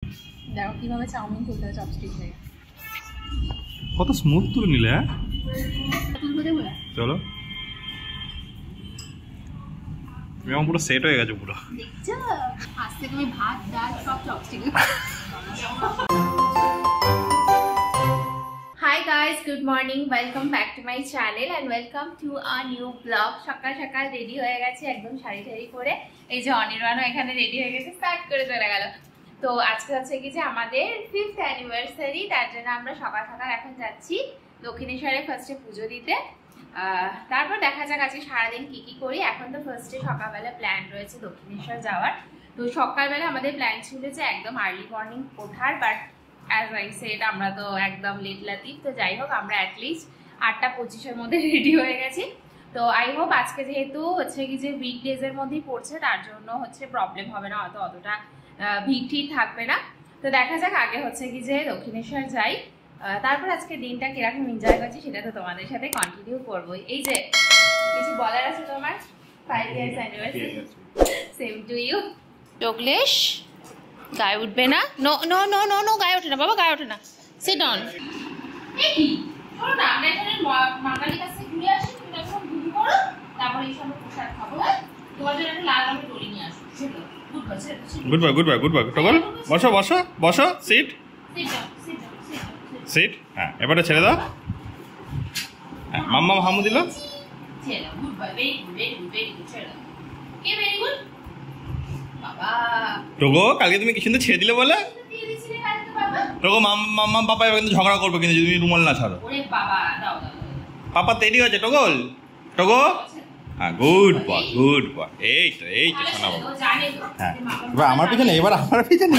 দেখো কিভাবে চাউমিন তুলতে হয় চপস্টিক দিয়ে। কত স্মুথ তুলে নিলে। হ্যাঁ চলো, তুমি আমার পুরো সেট হয়ে গেছে পুরো। দেখছো আজ থেকে আমি ভাত ডাল সব chopstick. Hi guys, good morning, welcome back to my channel and welcome to a new vlog. সকাল সকাল রেডি হয়ে গেছে একদম শাড়ি টাড়ি পরে। এই যে অনির্বাণও এখানে রেডি হয়ে গেছে, স্টার্ট করে চলে গেল। তো আজকে হচ্ছে কি যে আমাদের 5th অ্যানিভার্সারি, তার জন্য আমরা সকাল সকাল এখন যাচ্ছি দক্ষিণেশ্বরে ফার্স্টে পুজো দিতে। তারপর দেখা যাক আজকে সারাদিন কি কি করি। এখন তো ফার্স্টে সকালবেলা প্ল্যান রয়েছে দক্ষিণেশ্বর যাওয়ার। তো সকালবেলা আমাদের প্ল্যান ছিল যে একদম আর্লি মর্নিং ওঠার, বাট অ্যাজ আই সেড আমরা তো একদম লেট লাতিফ। তো যাই হোক আমরা অ্যাটলিস্ট 8:25-এর মধ্যে রেডি হয়ে গেছি। তো আই হোপ আজকে যেহেতু হচ্ছে কি যে উইকডেজের মধ্যেই পড়ছে, তার জন্য হচ্ছে প্রবলেম হবে না, হয়তো অতটা ভিড় ঠিক থাকবে না। তো দেখা যাক, আগে হচ্ছে কি যে দক্ষিণেশ্বর যাই, তারপর আজকে দিনটা কিরকম এনজয় করছি সেটা তো তোমাদের সাথে কন্টিনিউ করবো। এই যে কিছু বলার আছে তোমার? 5 years anniversary, same to you. যোগলেশ গায়ে উঠবে না, no no no no no, গায়ে ওঠে না বাবা, গায়ে ওঠে না। Sit down. এই কি শোনো না, আমরা এখানে বাঙালি কাছে ঘুরে আসি, তুমি এখন ঘুরে করো, তারপর এই সময় প্রসাদ খাবো। তোমার জন্য একটা লাল রঙের দড়ি নিয়ে আসো। Good bye good bye good bye toggle, বসো বসো বসো, সিট সিট। হ্যাঁ এবারে ছেড়ে দাও। হ্যাঁ মাম্মা হামু দিল। Good bye, very good, very good, very good. ছেড়ে দাও। কে ভেরি গুড? বাবা টগো, কালকে তুমি কি সুন্দর ছেড়ে দিলে বলে। টগো মাম্মা পাপা এবার কিন্তু ঝগড়া করবে কিন্তু, যদি তুমি রুমাল না ছাড়ো। ওরে বাবা দাও দাও। পাপা দেরি হয়েছে টগল। টগো হ্যাঁ গুড বয় গুড বয়। এই তো শোনা বাবা। হ্যাঁ এবার আমার পিছনে, এবার আমার পিছনে।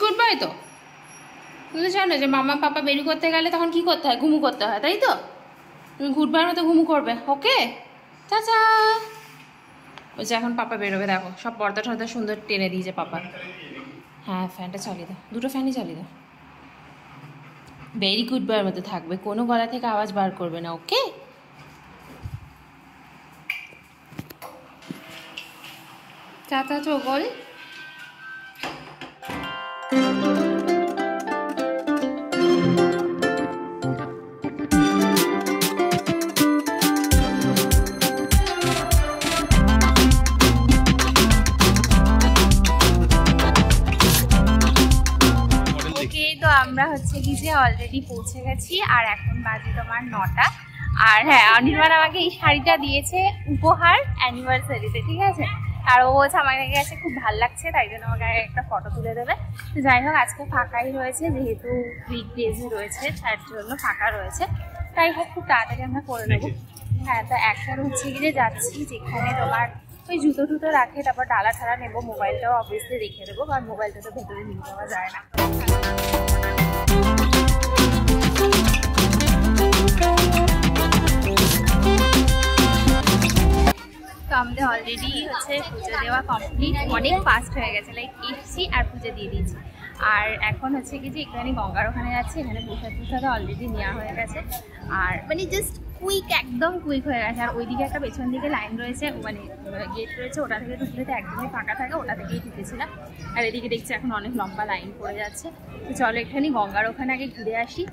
Good bye. তো তুমি তো জানো যে মামা পাপা বেরি করতে গেলে তখন কি করতে হয়, ঘুমু করতে হয়, তাই তো? তুমি গুড বাইয়ের মতো ঘুমু করবে, ওকে? চাচা ওই যে এখন পাপা বেরোবে, দেখো সব পর্দা টর্দা সুন্দর টেনে দিয়েছে পাপা। হ্যাঁ ফ্যানটা চালিয়ে দাও, দুটো ফ্যানই চালিয়ে দাও। ভেরি গুড বয়ের মতো থাকবে, কোনো গলা থেকে আওয়াজ বার করবে না, ওকে? চাচা চোগল। তো আমরা হচ্ছে কি যে অলরেডি পৌঁছে গেছি, আর এখন বাজে তোমার 9টা। আর হ্যাঁ, অনির্বাণ আমাকে এই শাড়িটা দিয়েছে উপহার অ্যানিভার্সারিতে, ঠিক আছে? আর ও বলছে আমাকে কাছে খুব ভালো লাগছে, তাই জন্য আমাকে একটা ফটো তুলে দেবে। তো যাই হোক আজকে ফাঁকাই রয়েছে, যেহেতু উইকডেজে রয়েছে তার জন্য ফাঁকা রয়েছে, তাই হোক খুব তাড়াতাড়ি আমরা করে নেবো। হ্যাঁ তো এখন হচ্ছে কি যে যাচ্ছি যেখানে তোমার ওই জুতো টুতো রাখে, তারপর ডালা ঠালা নেবো, মোবাইলটাও অবভিয়াসলি রেখে দেবো, কারণ মোবাইলটা তো ভেতরে নিয়ে যাওয়া যায় না। তো আমাদের অলরেডি হচ্ছে পুজো দেওয়া কমপ্লিট, অনেক ফাস্ট হয়ে গেছে, লাইক এসছি আর পুজো দিয়ে দিয়েছি। আর এখন হচ্ছে কি যে এখানে গঙ্গার ওখানে যাচ্ছে, এখানে প্রসাদ অলরেডি নেওয়া হয়ে গেছে, আর মানে জাস্ট কুইক, একদম কুইক হয়ে গেছে। আর ওইদিকে একটা পেছন দিকে লাইন রয়েছে, মানে গেট রয়েছে, ওটা থেকে ঢুকলে তো একদমই ফাঁকা থাকে, ওটা থেকেই ঢুকেছিলাম। আর এদিকে দেখছি এখন অনেক লম্বা লাইন পড়ে যাচ্ছে। তো চলো এখানে গঙ্গার ওখানে আগে ঘুরে আসি।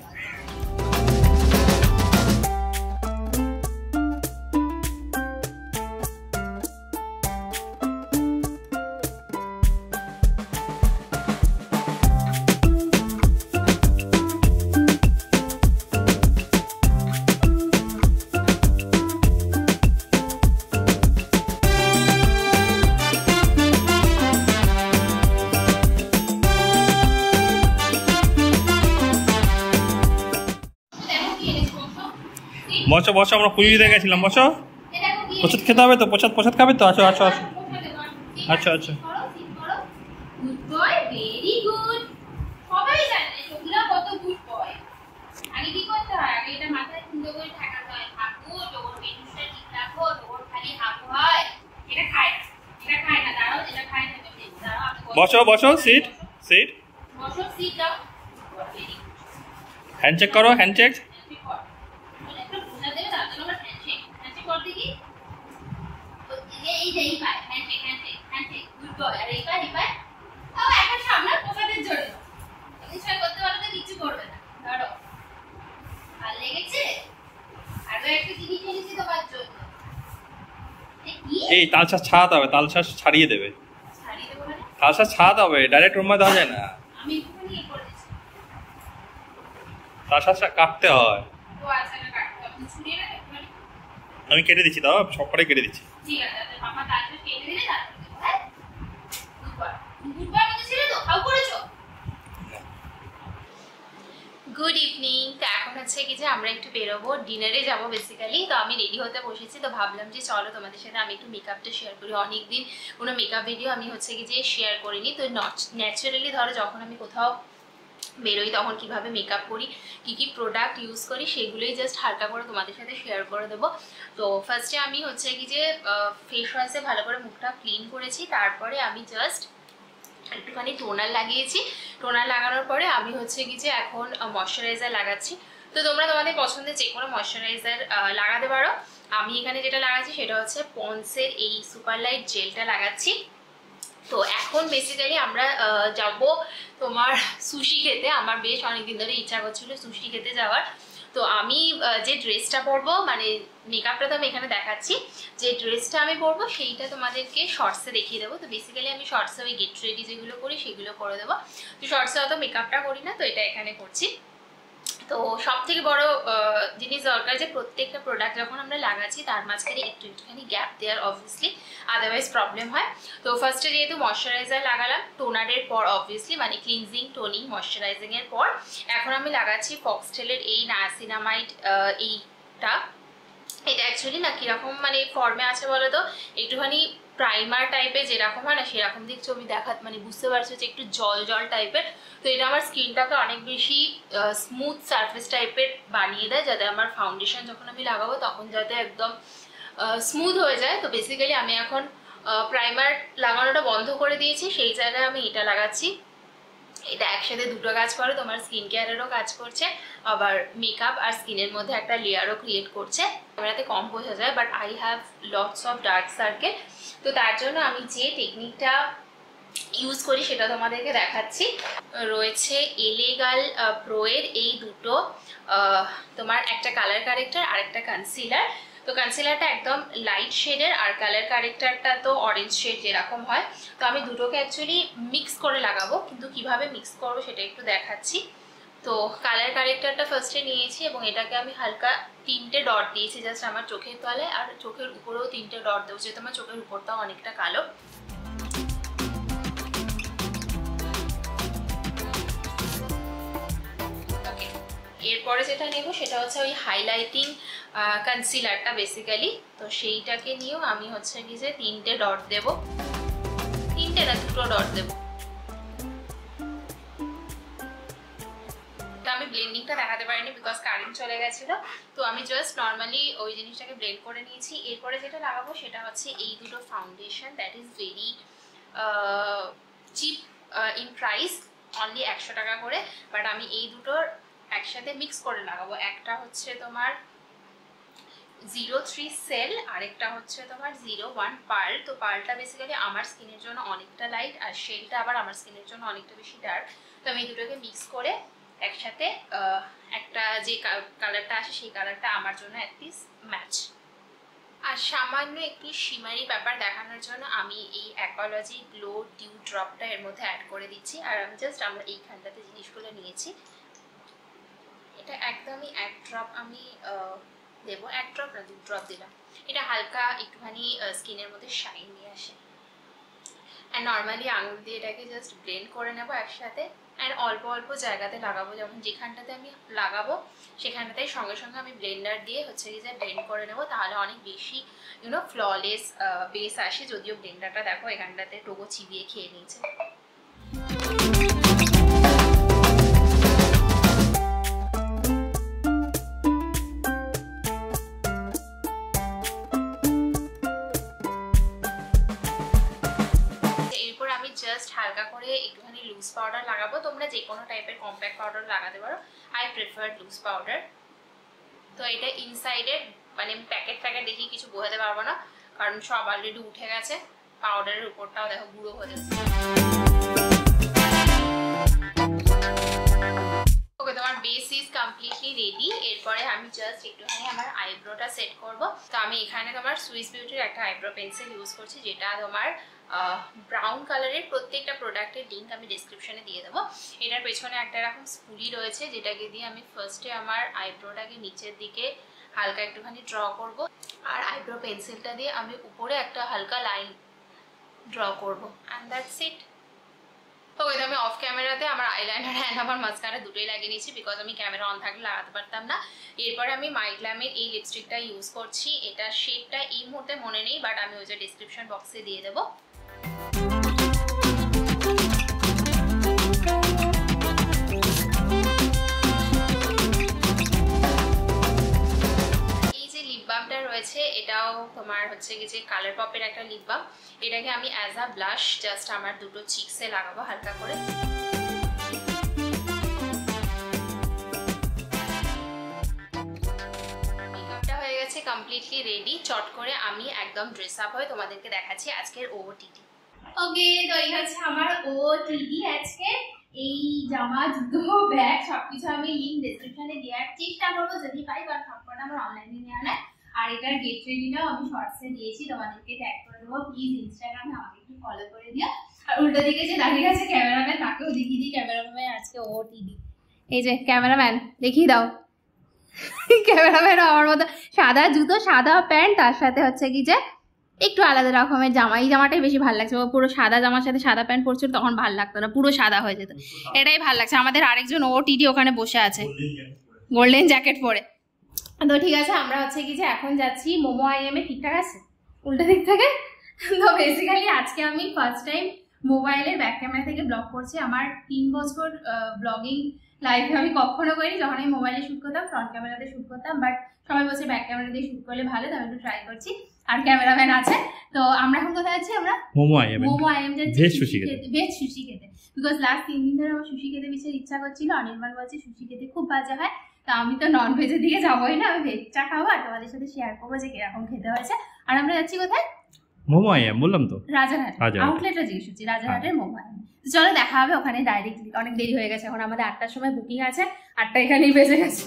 বসো বসো, আমরা পুজো দিতে গেছিলাম, বসো। প্রসাদ খেতে হবে তো, প্রসাদ খাবে তো, আসো আসো আসো। আচ্ছা আচ্ছা। Good boy, very good. সবাই জানে তোমরা কত গুড বয়। আগে কি করতে হয়, আগে এটা মাথায় সুন্দর করে ঠাকাতে হয়, ঠাকুর তোর পেনটা ঠিক রাখো, তোর খালি হাত হয়। এটা খায় না, দাঁড়াও, এটা খায় না, দাঁড়াও। বসো বসো, সিট সিট। বসো, সিট দাও। হ্যান্ডশেক করো, হ্যান্ডশেক। এই যে এই পায় হ্যান্ডশেক, গুড বয়। আর এই পায় তাও এখন সামনে পোকাদের জন্য কিছু করতে পারলে তো কিছু করবে না। ধরো আর লেগেছে আরো একটা জিনিস এনেছি তোমার জন্য। এই তালশাঁস ছাড়াতে হবে, তালশাঁস ছাড়িয়ে দেবে। ছাড়িয়ে দেবো মানে তালশাঁস ছাড়াতে হবে, ডাইরেক্ট ওর মধ্যে দেওয়া যায় না। আমি একটুখানি ইয়ে করে দিচ্ছি। তালশাঁসটা কাটতে হয়। ও আচ্ছা এটা কাটতে হবে ছুরিয়ে না একটুখানি। আমি কেটে দিচ্ছি, দাও সবকটাই কেটে দিচ্ছি। ঠিক আছে তাহলে পাপা তালটা কেটে দিলে তারপরে দেবো। হ্যাঁ দুবার মতো ছিল তো খাও করেছো। Good evening. তো এখন হচ্ছে কি যে আমরা একটু বেরোবো, ডিনারে যাবো বেসিক্যালি। তো আমি রেডি হতে বসেছি, তো ভাবলাম যে চলো তোমাদের সাথে আমি একটু মেকআপটা শেয়ার করি। অনেকদিন কোনো মেকআপ ভিডিও আমি হচ্ছে কি যে শেয়ার করিনি। তো ন্যাচারালি ধরো যখন আমি কোথাও বেরোই তখন কিভাবে মেকআপ করি, কি কি প্রোডাক্ট ইউজ করি, সেগুলোই জাস্ট হালকা করে তোমাদের সাথে শেয়ার করে দেবো। তো ফার্স্টে আমি হচ্ছে কি যে ফেস ওয়াশে ভালো করে মুখটা ক্লিন করেছি, তারপরে আমি জাস্ট একটুখানি টোনার লাগিয়েছি। টোনার লাগানোর পরে আমি হচ্ছে কি যে এখন ময়শ্চারাইজার লাগাচ্ছি। তো তোমরা তোমাদের পছন্দের যে কোনো ময়শ্চারাইজার লাগাতে পারো। আমি এখানে যেটা লাগাচ্ছি সেটা হচ্ছে পন্সের এই সুপার লাইট জেলটা লাগাচ্ছি। তো এখন বেসিক্যালি আমরা যাব তোমার সুশি খেতে। আমার বেশ অনেকদিন ধরে ইচ্ছা করছিল সুশি খেতে যাওয়ার। তো আমি যে ড্রেসটা পরবো, মানে মেকআপটা তো আমি এখানে দেখাচ্ছি, যে ড্রেসটা আমি পরবো সেইটা তোমাদেরকে শর্টসে দেখিয়ে দেবো। তো বেসিক্যালি আমি শর্টসে ওই গেট রেডি যেগুলো করি সেগুলো করে দেবো। তো শর্টসে অত মেকআপটা করি না, তো এটা এখানে করছি। তো সব থেকে বড় জিনিস দরকার যে প্রত্যেকটা প্রোডাক্ট যখন আমরা লাগাচ্ছি তার মাঝখানে একটুখানি গ্যাপ দেওয়ার, অবভিয়াসলি আদারওয়াইজ প্রবলেম হয়। তো ফার্স্টে যেহেতু ময়শ্চারাইজার লাগালাম, টোনারের পর অবভিয়াসলি মানে ক্লিনজিং টোনিং ময়শ্চারাইজিং এর পর এখন আমি লাগাচ্ছি ফক্সটেলের এই নায়াসিনামাইড এইটা। এটা অ্যাকচুয়ালি না কিরকম মানে ফর্মে আছে বলো তো, একটুখানি প্রাইমার টাইপের যেরকম হয় না সেরকম দিক ছবি দেখাত, মানে বুঝতে পারছো যে একটু জল জল টাইপের। তো এটা আমার স্কিনটাকে অনেক বেশি স্মুথ সারফেস টাইপের বানিয়ে দেয়, যাতে আমার ফাউন্ডেশন যখন আমি লাগাবো তখন যাতে একদম স্মুথ হয়ে যায়। তো বেসিক্যালি আমি এখন প্রাইমার লাগানোটা বন্ধ করে দিয়েছি, সেই জায়গায় আমি এটা লাগাচ্ছি। এটা একসাথে দুটো কাজ করে, তোমার স্কিন কেয়ারেরও কাজ করছে, আবার মেকআপ আর স্কিনের মধ্যে একটা লেয়ারও ক্রিয়েট করছে। ক্যামেরাতে কম বোঝা যায়, but I have lots of dark circle. তো তার জন্য আমি যে টেকনিকটা ইউজ করি সেটা তোমাদেরকে দেখাচ্ছি। রয়েছে এলেগাল প্রোয়ের এই দুটো, তোমার একটা কালার কারেক্টার আর একটা কনসিলার। তো কনসিলারটা একদম লাইট শেডের আর কালার কারেক্টারটা তো অরেঞ্জ শেড যেরকম হয়। তো আমি দুটোকে অ্যাকচুয়ালি মিক্স করে লাগাবো, কিন্তু কিভাবে মিক্স করবো সেটা একটু দেখাচ্ছি। তো কালার কারেক্টারটা ফার্স্টে নিয়েছি এবং এটাকে আমি হালকা 3টে ডট দিয়েছি জাস্ট আমার চোখের তলায়, আর চোখের উপরেও 3টে ডট দেবো, যেহেতু আমার চোখের উপরটাও অনেকটা কালো। এরপরে যেটা নেব সেটা হচ্ছে ওই হাইলাইটিং কনসিলারটা বেসিক্যালি। তো সেইটাকে নিয়েও আমি হচ্ছে কি যে 3টে ডট দেবো, 3টে না 2টো ডট দেবো। আমি ব্লেন্ডিংটা দেখাতে পারিনি বিকজ কারেন্ট চলে গেছিলো। তো আমি জাস্ট নর্মালি ওই জিনিসটাকে ব্লেন্ড করে নিয়েছি। এরপরে যেটা লাগাবো সেটা হচ্ছে এই দুটো foundation, that is very chip in price, only 100 টাকা করে। বাট আমি এই দুটোর একসাথে মিক্স করে লাগাবো। একটা হচ্ছে তোমার 03 সেল, আরেকটা হচ্ছে তোমার 01 পার্ল। তো পার্লটা বেসিক্যালি আমার স্কিনের জন্য অনেকটা লাইট, আর সেলটা আবার আমার স্কিনের জন্য অনেকটা বেশি ডার্ক। তো আমি এই দুটোকে মিক্স করে একসাথে একটা যে কালারটা আসে সেই কালারটা আমার জন্য অ্যাটলিস্ট ম্যাচ। আর সামান্য একটু শিমারি ব্যাপার দেখানোর জন্য আমি এই অ্যাকোলজি গ্লো ডিউ ড্রপটা এর মধ্যে অ্যাড করে দিচ্ছি। আর আমি জাস্ট আমরা এইখানটাতে জিনিসগুলো নিয়েছি, এটা একদমই 1 ড্রপ আমি দেবো, 1 ড্রপ না 2 ড্রপ দিলাম। এটা হালকা একটুখানি স্কিনের মধ্যে শাইন নিয়ে আসে। অ্যান্ড নর্মালি আঙুল দিয়ে এটাকে জাস্ট ব্লেন্ড করে নেবো একসাথে। অ্যান্ড অল্প অল্প জায়গাতে লাগাবো, যেমন যেখানটাতে আমি লাগাবো সেখানটাতে সঙ্গে সঙ্গে আমি ব্লেন্ডার দিয়ে হচ্ছে কি যে ব্লেন্ড করে নেবো, তাহলে অনেক বেশি ফ্ললেস বেস আসে। যদিও ব্লেন্ডারটা দেখো এখানটাতে টোগো চিবিয়ে খেয়ে নিয়েছে। জাস্ট হালকা করে একটুখানি লুজ পাউডার লাগাবো। তোমরা যে কোনো টাইপের কম্প্যাক্ট পাউডার লাগাতে পারো, আই প্রেফার লুজ পাউডার। তো এটা ইনসাইডের মানে প্যাকেট দেখি কিছু বোঝাতে পারবো না, কারণ সব অলরেডি উঠে গেছে। পাউডারের উপরটাও দেখো গুঁড়ো হয়ে যাচ্ছে। আমি জাস্ট একটুখানি আমার আইব্রোটা সেট করব। তো আমি এখানে তোমার সুইস বিউটির একটা আইব্রো পেন্সিল ইউজ করছি, যেটা তোমার ব্রাউন কালারের। প্রত্যেকটা প্রোডাক্টের লিঙ্ক আমি ডিসক্রিপশনে দিয়ে দেবো। এটার পেছনে একটা এরকম স্পুলি রয়েছে, যেটাকে দিয়ে আমি ফার্স্টে আমার আইব্রোটাকে নিচের দিকে হালকা একটুখানি ড্র করব, আর আইব্রো পেন্সিলটা দিয়ে আমি উপরে একটা হালকা লাইন ড্র করব, অ্যান্ড দ্যাটস ইট। তো ওই আমি অফ ক্যামেরাতে আমার আইলাইনার অ্যান্ড আমার মাস্কারা দুটোই লাগিয়ে নিয়েছি, বিকজ আমি ক্যামেরা অন থাকলে লাগাতে পারতাম না। এরপরে আমি মাইগ্ল্যামের এই লিপস্টিকটা ইউজ করছি। এটা শেডটা এই মুহূর্তে মনে নেই, বাট আমি ওই যে ডিসক্রিপশন বক্সে দিয়ে দেবো। রয়েছে এটাও তোমার হচ্ছে কি যে কালার পপের একটা লিপ বাম। এটাকে আমি অ্যাজ আ ব্লাশ জাস্ট আমার দুটো চিকসে লাগাবো হালকা করে। মেকআপটা হয়ে গেছে কমপ্লিটলি রেডি। চট করে আমি একদম ড্রেস আপ হয়ে তোমাদেরকে দেখাচ্ছি আজকের ওটিটি। ওকে, তো এই হচ্ছে আমার ওটিটি আজকে। এই জামা, জুতো, ব্যাগ সবকিছু আমি লিঙ্ক ডেসক্রিপশনে দেওয়ার চেষ্টা করবো যদি পাই, কারণ সবকটা আমার অনলাইনে নেওয়া নেয়। আর এটার গেট রেডিটাও আমি শর্টসে দিয়েছি, তোমাদেরকে ট্যাগ করে দেবো। প্লিজ ইনস্টাগ্রামে আমাকে একটু ফলো করে দিও। আর উল্টো দিকে যে দাঁড়িয়ে আছে ক্যামেরাম্যান, তাকেও দেখিয়ে দিই। ক্যামেরাম্যান আজকে ওটিডি। এই যে ক্যামেরাম্যান, দেখিয়ে দাও। ক্যামেরাম্যান আমার মতো সাদা জুতো, সাদা প্যান্ট, তার সাথে হচ্ছে কি যে একটু আলাদা রকমের জামা। এই জামাটাই বেশি ভালো লাগছে। ও পুরো সাদা জামার সাথে সাদা প্যান্ট পরছিল, তখন ভালো লাগতো না, পুরো সাদা হয়ে যেত। এটাই ভালো লাগছে। আমাদের আরেকজন ওটিডি ওখানে বসে আছে গোল্ডেন জ্যাকেট পরে। তো ঠিক আছে, আমরা হচ্ছে কি যে এখন যাচ্ছি মোমো আইএমে। ঠিকঠাক আছে উল্টা দিক থেকে। তো বেসিক্যালি আজকে আমি ফার্স্ট টাইম মোবাইলের ব্যাক ক্যামেরা থেকে ব্লগ করছি। আমার 3 বছর ব্লগিং লাইফে আমি কখনো করিনি। যখন আমি মোবাইলে শ্যুট করতাম ফ্রন্ট ক্যামেরাতে শ্যুট করতাম, বাট সবাই বলছে ব্যাক ক্যামেরা দিয়ে শ্যুট করলে ভালো, তো আমি একটু ট্রাই করছি। আর ক্যামেরাম্যান আছে। তো আমরা এখন কোথায় আছি? আমরা মোমো আইএম যাচ্ছি ভেজ সুশি খেতে। বিকজ লাস্ট 3 দিন ধরে আমার সুশি খেতে বিশেষ ইচ্ছা করছিল। অনির্বাণ বলছে সুশি খেতে খুব বাজে হয়, তা আমি তো নন ভেজের দিকে যাবোই না, আমি ভেজটা খাবো আর তোমাদের সাথে শেয়ার করবো যে কিরকম খেতে হয়েছে। আর আমরা যাচ্ছি কোথায়? মোমো আইএম বললাম তো, রাজারহাট আউটলেটটা জিজ্ঞেস করছি, রাজারহাটের মোমো আইএম। চলো দেখা হবে ওখানে ডাইরেক্টলি। অনেক দেরি হয়ে গেছে, এখন আমাদের 8টার সময় বুকিং আছে, 8টা এখানেই বেজে গেছে।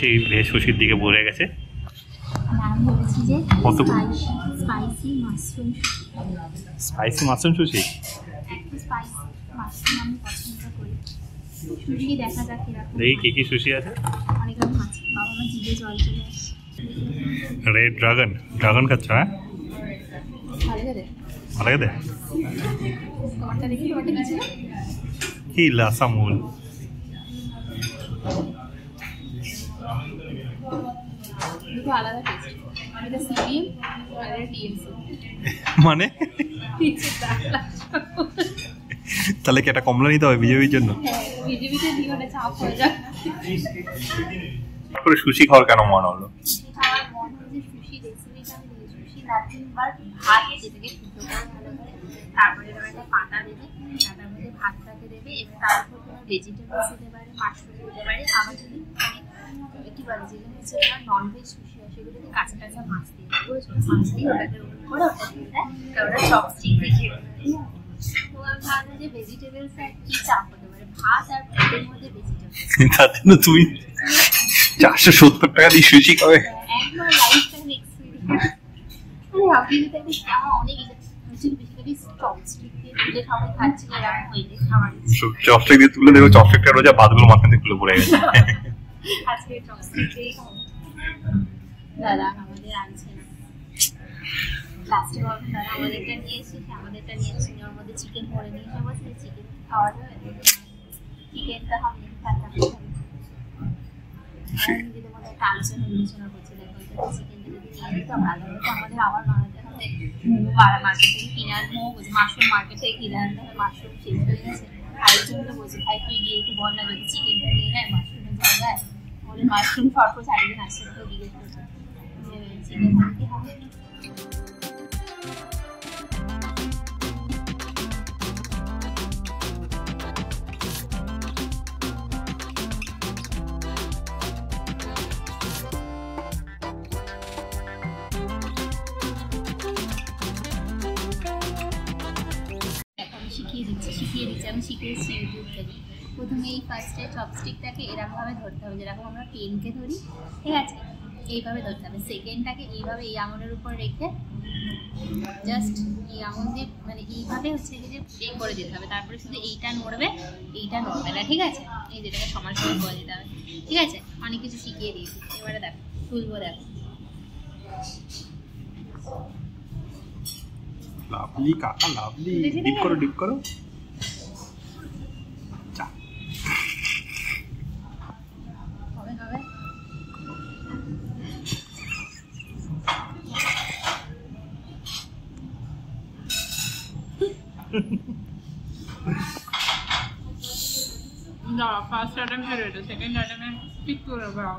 সেই ভেজ সুশির দিকে পড়ে গেছে। আমি বলেছি যে স্পাইসি মাশরুম সুশি। একটু স্পাইসি মাশরুম আমি পছন্দ করি। সুশি দেখা যাক কিরকম। দেখি কি কি সুশি আছে। অনেক রকম আছে, বাবা আমার জিভে জল চলে আসছে। রেড ড্রাগন খাচ্ছ? হ্যাঁ ভালো লাগে, ভালো লাগে। তোমারটা দেখি, তোমারটা কি ছিল? কি লাসামুল। দুটো আলাদা টেস্ট। এটা সিবিএম আর এটা টিএমসি। মানে তাহলে কি একটা কমলা নিতে হবে বিজেপির জন্য? হ্যাঁ, বিজেপিতে দিয়ে ওটা চাপ হয়ে যায়। করে সুশি খাওয়ার কেন মন হলো? আমার মন হলো যে সুশি রেসিপিটা আমি সুশি নাতিবার ভাত যেটাকে সিদ্ধ করে ভালো করে, তারপরে এবার একটা পাতা দেবে, পাতার মধ্যে ভাতটাকে দেবে, এবং তার উপর কোনো ভেজিটেবলস দিতে পারে, মাশরুম দিতে পারে। আবার যদি কি বলে যেগুলো হচ্ছে ননভেজ সুশি হয় সেগুলোতে কাঁচা কাঁচা মাছ দিয়ে দেবো, মাছ দিয়ে ওটাকে করে ওটা দিয়ে দেয়, ওটা চপস্টিক দিয়ে। তো আমি ভাবলাম যে ভেজিটেবলস আর কি চাপ হতে পারে, ভাত আর ভাতের মধ্যে ভেজিটেবলস। তাতে না তুমি 470 টাকা দিয়ে সুশি খাবে? একবার লাইফ টাইম এক্সপেরিয়েন্স। আমি ভাবছি যে তাহলে আমার অনেক বেসিক্যালি চপস্টিক দিয়ে তুলে সবাই খাচ্ছি, এরকম হইলে খাবার চপস্টিক দিয়ে তুলে দেবো, চপস্টিকটা রোজা ভাতগুলো মাথাতে খুলে পড়ে গেছে। আজকে চপস্টিক দিয়েই খাবো। দাদা আমাদের আনছে না, লাস্টে বলবেন দাদা আমাদেরটা নিয়ে এসেছি, আমাদেরটা নিয়ে এসেছি, ওর মধ্যে চিকেন ভরে নিয়ে এসে বলছে চিকেন খাওয়া যাবে, চিকেনটা আমি খাতাম। নিজেদের মধ্যে একটা আলোচনা করছিল, চিকেনটা যদি নিয়ে যেতাম ভালো হতো, আমাদের আবার বানাতে হবে। মার্কেট থেকে কিনে আনতে হবে, মাশরুম মার্কেট থেকে কিনে আনতে হবে, মাশরুম শেষ হয়ে গেছে, ভাইয়ের জন্য বলছি, ভাই তুই গিয়ে একটু বল না যদি চিকেনটা নিয়ে নেয় মাশরুমের জায়গায়, বলে মাশরুম ফটফট ছাড়িয়ে দিন, আসছে তো জিজ্ঞেস করছে চিকেন কি হবে। শিখিয়ে দিচ্ছি, আমি শিখেছি ইউটিউব থেকে। প্রথমে এই ফার্স্টে চপস্টিকটাকে এরকমভাবে ধরতে হবে, যেরকম আমরা পেনকে ধরি, ঠিক আছে, এইভাবে ধরতে হবে। সেকেন্ডটাকে এইভাবে এই আঙুলের উপর রেখে জাস্ট এই আঙুল দিয়ে মানে এইভাবে হচ্ছে যে এ করে দিতে হবে। তারপরে শুধু এইটা নড়বে, এইটা নড়বে না, ঠিক আছে। এই যেটাকে সমান সমান করে দিতে হবে, ঠিক আছে। অনেক কিছু শিখিয়ে দিয়েছি, এবারে দেখো তুলবো, দেখো। লাভলি কাকা, লাভলি। ডিপ করো, ডিপ করো। হবে হবে। না, ফার্স্ট অ্যাটেম্প হেরে এটা, সেকেন্ড অ্যাটেম্পে ঠিক করে দাও।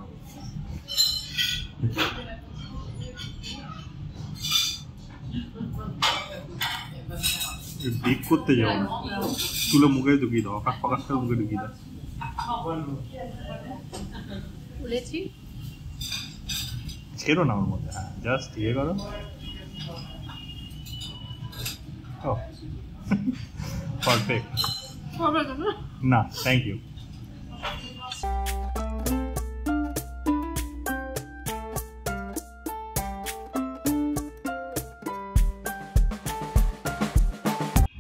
ডিপ করতে যাও না, তুলে মুখে ঢুকিয়ে দাও, আকাশ পাকাশ করে মুখে ঢুকিয়ে দাও। তুলেছি, ছেড়ো না ওর মধ্যে, হ্যাঁ জাস্ট ইয়ে করো। ও পারফেক্ট। হবে না, thank you.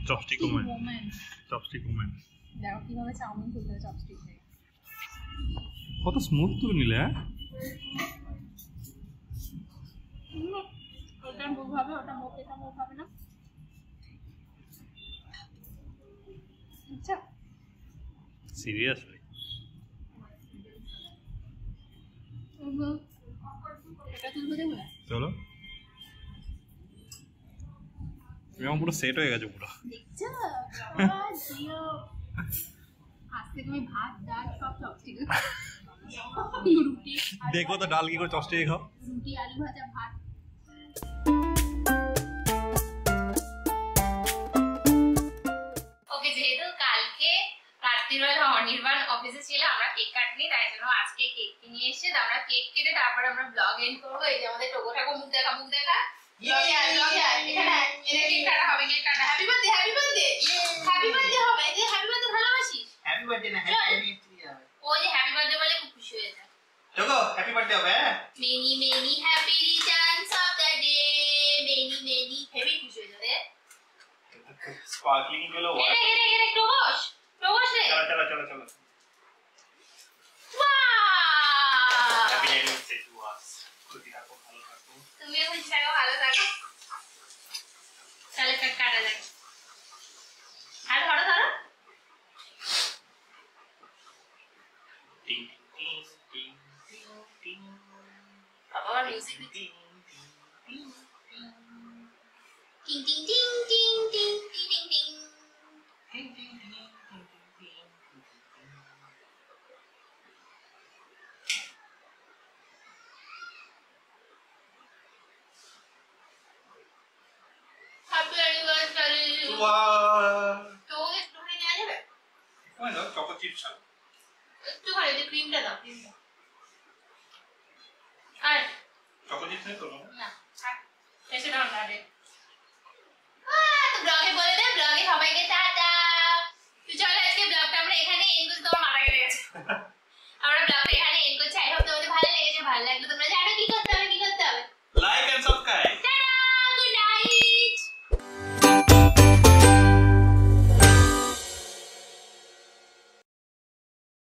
Chopstick moment, chopstick moment. দেখো কিভাবে চাউমিন তুলতে হয় চপস্টিক দিয়ে। কত স্মুথ তুলে নিলে, হ্যাঁ। ওটা মুখ হবে, ওটা মুখ, এটা মুখ হবে না। আচ্ছা সিরিয়াসলি এটা তুলবো, দেখবে চলো। এরকম পুরো সেট হয়ে গেছে পুরো, দেখছো। আজ থেকে আমি ভাত ডাল সব চপস্টিক, রুটি দেখো তো ডাল কি করে চপস্টিক খাও। রুটি আলু ভাজা ভাত। ওকে, যেহেতু কালকে রাত্রিবেলা অনির্বাণ অফিসে ছিল, আমরা কেক কাটিনি, তাই জন্য আজকে কেক নিয়ে এসেছে। আমরা কেক কেটে তারপর আমরা ব্লগ এন্ড করবো। এই যে আমাদের টোকো ঠাকুর, মুখ দেখা, মুখ দেখা। ব্লগে আয়, ব্লগে আয়, এখানে আয়, এখানে কেক কাটা হবে, কেক কাটা। Happy birthday, happy birthday, happy birthday হবে। এই যে হ্যাপি বার্থডে ভালোবাসিস? হ্যাপি বার্থডে না, হ্যাপি অ্যানিভার্সারি হবে। ও যে হ্যাপি বার্থডে বলে খুব খুশি হয়ে যায়। চলো হ্যাপি বার্থডে হবে। Many many happy Returns of the day, many many. Heavy খুশি হয়ে যাবে। স্পার্কলিং গুলো এরে এরে এরে টোকোস, টোকোস রে। চলো চলো চলো চলো। Wow, happy anniversary to us. খুশি থাকো, ভালো থাকো। তুমিও খুশি থাকো, ভালো থাকো। চলো কেক কাটা যাক। আর ধরো ধরো। টিং টিং টিং টিং টিং। বাবা মিউজিক দিচ্ছি। টিং টিং টিং টিং টিং টিং টিং টিং। টিং টিং টিং টিং। Happy anniversary. ওয়াও। তো একটুখানি নেওয়া যাবে? ওই দাও চকো চিপস খাও। একটুখানি যে ক্রিমটা দাও, ক্রিমটা। আর চকো চিপস নেই তো? না, থাক। এসে দাও না রে।